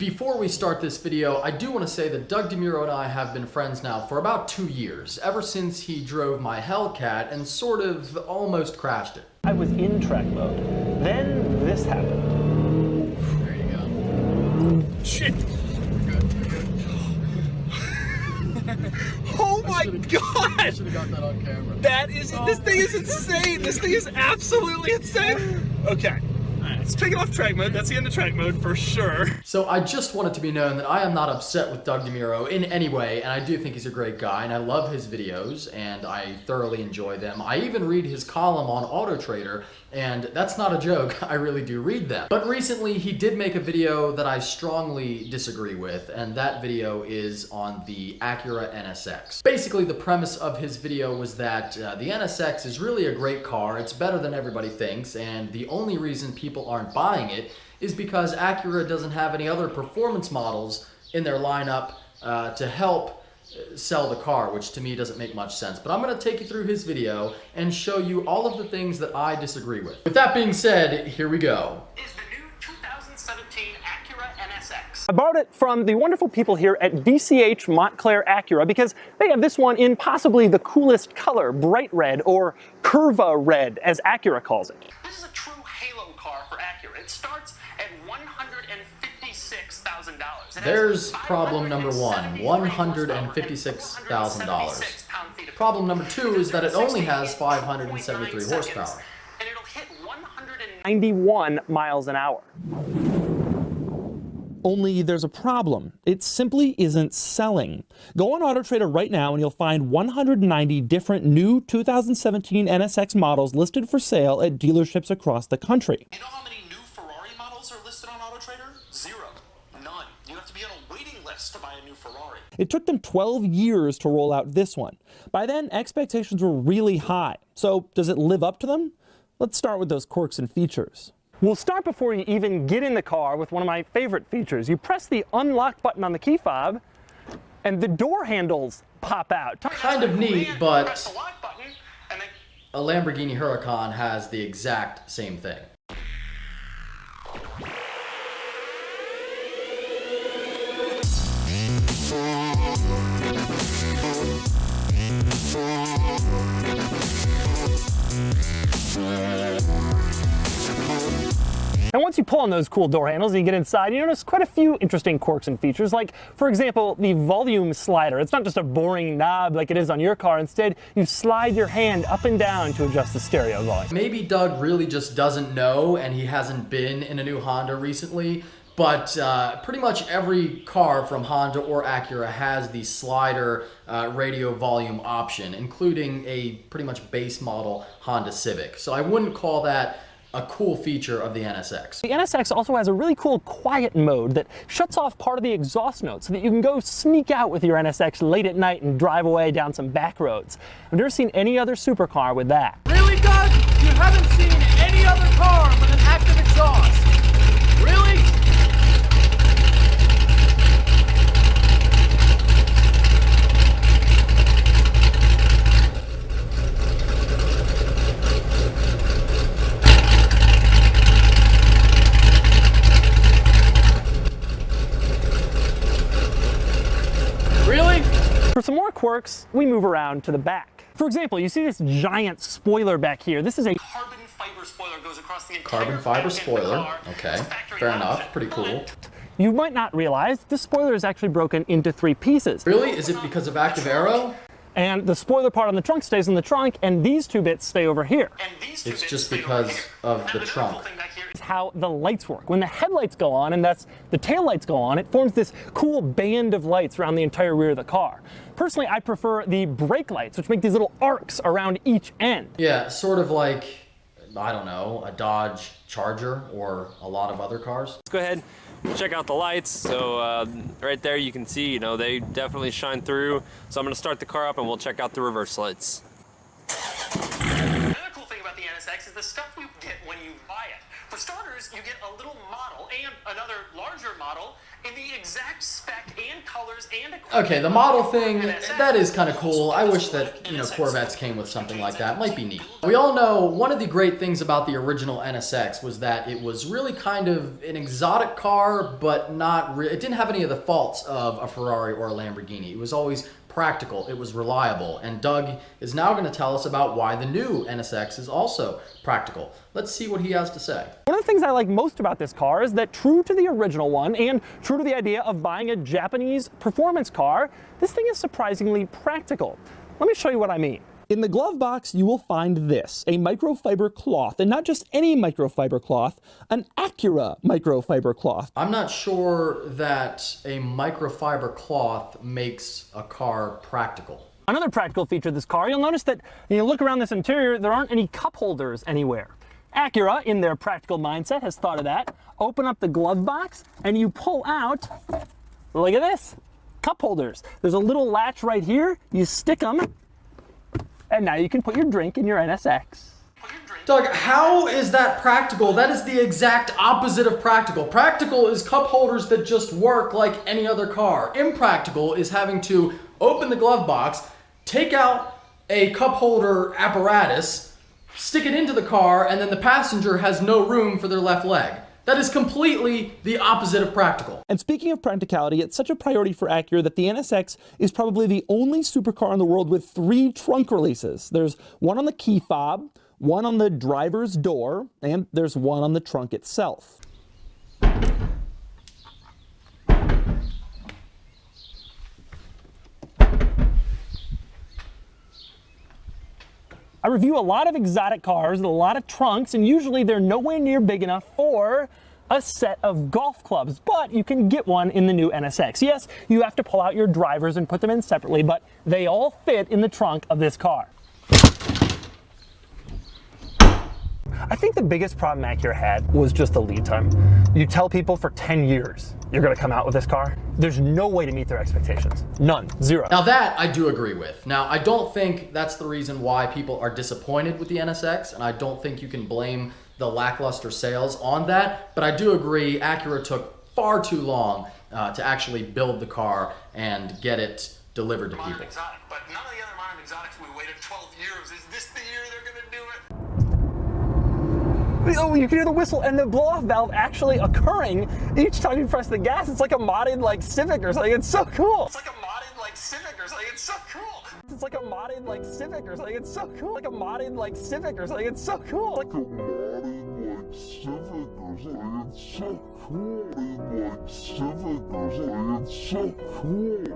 Before we start this video, I do want to say that Doug DeMuro and I have been friends now for about 2 years, ever since he drove my Hellcat and sort of almost crashed it. I was in track mode. Then this happened. There you go. Shit! Oh my god! I should have got that on camera. That is, this thing is insane! This thing is absolutely insane! Okay. Let's take it off track mode. That's the end of track mode for sure. So I just want it to be known that I am not upset with Doug DeMuro in any way, and I do think he's a great guy, and I love his videos, and I thoroughly enjoy them. I even read his column on Auto Trader, and that's not a joke, I really do read them. But recently he did make a video that I strongly disagree with, and that video is on the Acura NSX. Basically the premise of his video was that the NSX is really a great car, it's better than everybody thinks, and the only reason people aren't buying it is because Acura doesn't have any other performance models in their lineup to help sell the car, which to me doesn't make much sense. But I'm going to take you through his video and show you all of the things that I disagree with. With that being said, here we go. Is the new 2017 Acura NSX. I borrowed it from the wonderful people here at DCH Montclair Acura because they have this one in possibly the coolest color, bright red, or Curva red, as Acura calls it. This is a true halo car for Acura. It starts at $156,000. There's problem number one, $156,000. Problem number two is that it only has 573 horsepower. And it'll hit 91 miles an hour. Only there's a problem. It simply isn't selling. Go on Auto Trader right now and you'll find 190 different new 2017 NSX models listed for sale at dealerships across the country. You know how many new Ferrari models are listed on Auto Trader? Zero. None. You have to be on a waiting list to buy a new Ferrari. It took them 12 years to roll out this one. By then, expectations were really high. So does it live up to them? Let's start with those quirks and features. We'll start before you even get in the car with one of my favorite features. You press the unlock button on the key fob, and the door handles pop out. Kind of neat, but a Lamborghini Huracan has the exact same thing. And once you pull on those cool door handles and you get inside, you notice quite a few interesting quirks and features, like, for example, the volume slider. It's not just a boring knob like it is on your car. Instead, you slide your hand up and down to adjust the stereo volume. Maybe Doug really just doesn't know and he hasn't been in a new Honda recently, but pretty much every car from Honda or Acura has the slider radio volume option, including a pretty much base model Honda Civic. So I wouldn't call that a cool feature of the NSX. The NSX also has a really cool quiet mode that shuts off part of the exhaust note so that you can go sneak out with your NSX late at night and drive away down some back roads. I've never seen any other supercar with that. Really, Doug? You haven't seen any other car with an active exhaust? Really? For some more quirks, we move around to the back. For example, you see this giant spoiler back here. This is a carbon fiber spoiler goes across the entire Carbon fiber back end of the spoiler. car. Okay, It's factory fair option, enough. Pretty cool. but You might not realize this spoiler is actually broken into 3 pieces. Really? Is it because of active aero? And the spoiler part on the trunk stays in the trunk, and these 2 bits stay over here. And these two It's bits just stay because over here. of And the another trunk. cool thing back here It's how the lights work. When the headlights go on, and thus the taillights go on, it forms this cool band of lights around the entire rear of the car. Personally, I prefer the brake lights, which make these little arcs around each end. Yeah, sort of like, I don't know, a Dodge Charger or a lot of other cars. Let's go ahead and check out the lights. So right there you can see, they definitely shine through. So I'm gonna start the car up and we'll check out the reverse lights. Another cool thing about the NSX is the stuff you get when you buy it. For starters, you get a little model and another larger model in the exact spec and colors and equipment. Okay, the model thing, that is kind of cool. I wish that, Corvettes came with something like that. Might be neat. We all know one of the great things about the original NSX was that it was really kind of an exotic car, but not really. It didn't have any of the faults of a Ferrari or a Lamborghini. It was always practical, it was reliable, and Doug is now going to tell us about why the new NSX is also practical. Let's see what he has to say. One of the things I like most about this car is that, true to the original one and true to the idea of buying a Japanese performance car, this thing is surprisingly practical. Let me show you what I mean. In the glove box, you will find this, a microfiber cloth, and not just any microfiber cloth, an Acura microfiber cloth. I'm not sure that a microfiber cloth makes a car practical. Another practical feature of this car, you'll notice that when you look around this interior, there aren't any cup holders anywhere. Acura, in their practical mindset, has thought of that. Open up the glove box, and you pull out, look at this, cup holders. There's a little latch right here, you stick them, and now you can put your drink in your NSX. Doug, how is that practical? That is the exact opposite of practical. Practical is cup holders that just work like any other car. Impractical is having to open the glove box, take out a cup holder apparatus, stick it into the car, and then the passenger has no room for their left leg. That is completely the opposite of practical. And speaking of practicality, it's such a priority for Acura that the NSX is probably the only supercar in the world with 3 trunk releases. There's one on the key fob, one on the driver's door, and there's one on the trunk itself. I review a lot of exotic cars with a lot of trunks, and usually they're nowhere near big enough for a set of golf clubs, but you can get one in the new NSX. Yes, you have to pull out your drivers and put them in separately, but they all fit in the trunk of this car. I think the biggest problem Acura had was just the lead time. You tell people for 10 years you're going to come out with this car, there's no way to meet their expectations. None. Zero. Now that I do agree with. Now I don't think that's the reason why people are disappointed with the NSX, and I don't think you can blame the lackluster sales on that, but I do agree Acura took far too long to actually build the car and get it delivered to people. Modern exotic, but none of the other modern exotics we waited 12 years. Is this the year they're going to do it? Oh, you can hear the whistle and the blow-off valve actually occurring each time you press the gas. It's like a modded like Civic or something. It's so cool. It's like a modded like Civic or something. It's so cool. It's like a modded like Civic or something. It's so cool. Like a modded like Civic or something. It's so cool. Like a modded like Civic or something. It's so cool. Like Civic or something. It's so cool.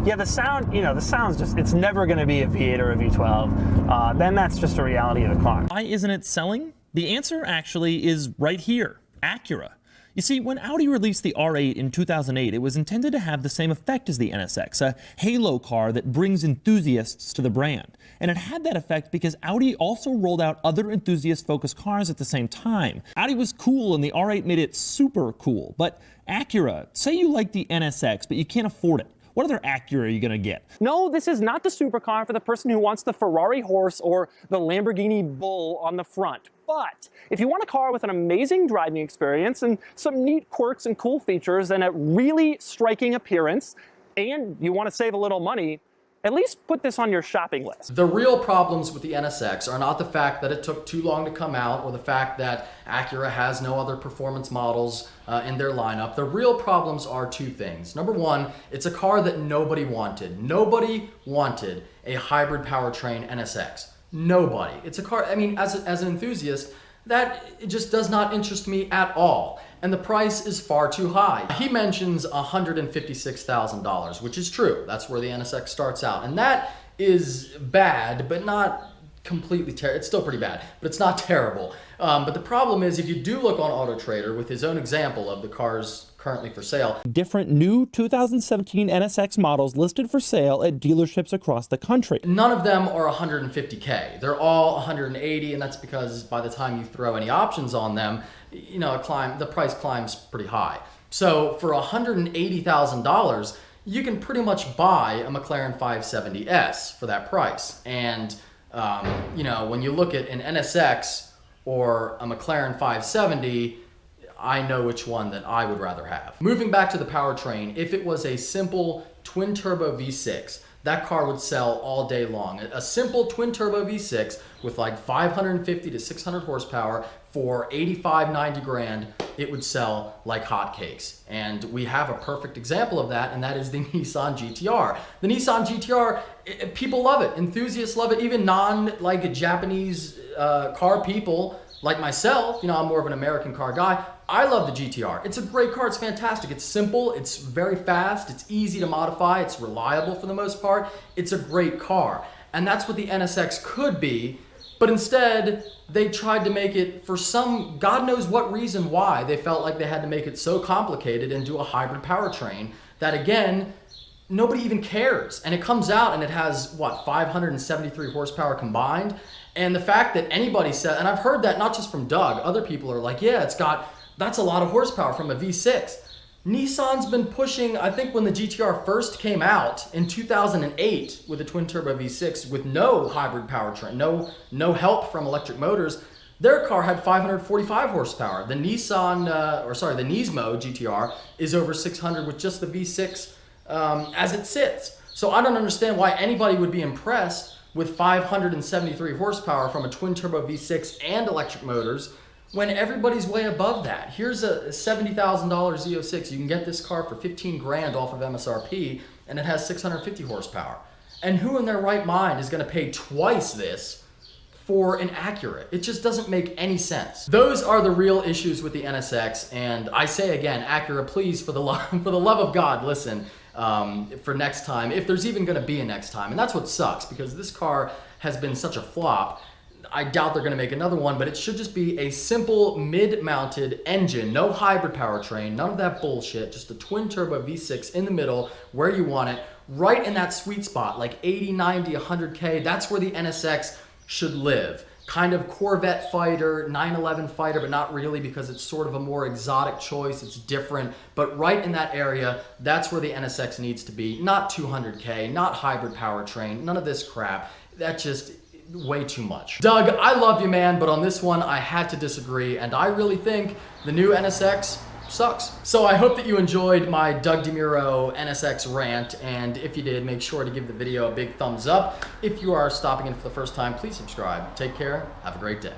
Yeah, the sound, the sound's just, it's never going to be a V8 or a V12. Then that's just a reality of the car. Why isn't it selling? The answer actually is right here, Acura. You see, when Audi released the R8 in 2008, it was intended to have the same effect as the NSX, a halo car that brings enthusiasts to the brand. And it had that effect because Audi also rolled out other enthusiast-focused cars at the same time. Audi was cool and the R8 made it super cool. But Acura, say you like the NSX, but you can't afford it. What other Acura are you going to get? No, this is not the supercar for the person who wants the Ferrari horse or the Lamborghini Bull on the front. But if you want a car with an amazing driving experience and some neat quirks and cool features and a really striking appearance, and you want to save a little money, at least put this on your shopping list. The real problems with the NSX are not the fact that it took too long to come out or the fact that Acura has no other performance models in their lineup. The real problems are 2 things. Number 1, it's a car that nobody wanted. Nobody wanted a hybrid powertrain NSX. Nobody. It's a car, I mean, as an enthusiast, that it just does not interest me at all. And the price is far too high. He mentions $156,000, which is true. That's where the NSX starts out. And that is bad, but not completely terrible. It's still pretty bad, but it's not terrible. But the problem is, if you do look on AutoTrader with his own example of the cars currently for sale. Different new 2017 NSX models listed for sale at dealerships across the country. None of them are 150K. They're all 180, and that's because by the time you throw any options on them, the price climbs pretty high. So for $180,000, you can pretty much buy a McLaren 570S for that price. And, you know, when you look at an NSX or a McLaren 570, I know which one that I would rather have. Moving back to the powertrain, if it was a simple twin turbo V6, that car would sell all day long. A simple twin turbo V6 with like 550 to 600 horsepower for 85, 90 grand, it would sell like hotcakes. And we have a perfect example of that, and that is the Nissan GTR. The Nissan GTR, people love it. Enthusiasts love it. Even Japanese car people like myself, you know, I'm more of an American car guy. I love the GTR. It's a great car. It's fantastic. It's simple. It's very fast. It's easy to modify. It's reliable for the most part. It's a great car. And that's what the NSX could be. But instead, they tried to make it, for some, God knows what reason why, they felt like they had to make it so complicated and do a hybrid powertrain that, again, nobody even cares. And it comes out and it has, what, 573 horsepower combined? And the fact that anybody said, and I've heard that not just from Doug, other people are like, yeah, that's a lot of horsepower from a V6. Nissan's been pushing, I think when the GTR first came out in 2008 with a twin turbo V6 with no hybrid powertrain, no help from electric motors, their car had 545 horsepower. The Nismo GTR is over 600 with just the V6 as it sits. So I don't understand why anybody would be impressed with 573 horsepower from a twin turbo V6 and electric motors when everybody's way above that. Here's a $70,000 Z06. You can get this car for 15 grand off of MSRP, and it has 650 horsepower. And who in their right mind is going to pay twice this for an Acura? It just doesn't make any sense. Those are the real issues with the NSX, and I say again, Acura, please, for the love of God, listen. For next time, if there's even going to be a next time. And that's what sucks, because this car has been such a flop. I doubt they're going to make another one, but it should just be a simple mid-mounted engine, no hybrid powertrain, none of that bullshit, just a twin turbo V6 in the middle where you want it, right in that sweet spot, like 80, 90, 100K. That's where the NSX should live. Kind of Corvette fighter, 911 fighter, but not really, because it's sort of a more exotic choice. It's different, but right in that area, that's where the NSX needs to be. Not 200K, not hybrid powertrain, none of this crap. That's just way too much. Doug, I love you, man, but on this one, I had to disagree, and I really think the new NSX sucks. So I hope that you enjoyed my Doug DeMuro NSX rant, and if you did, make sure to give the video a big thumbs up. If you are stopping in for the first time, please subscribe. Take care. Have a great day.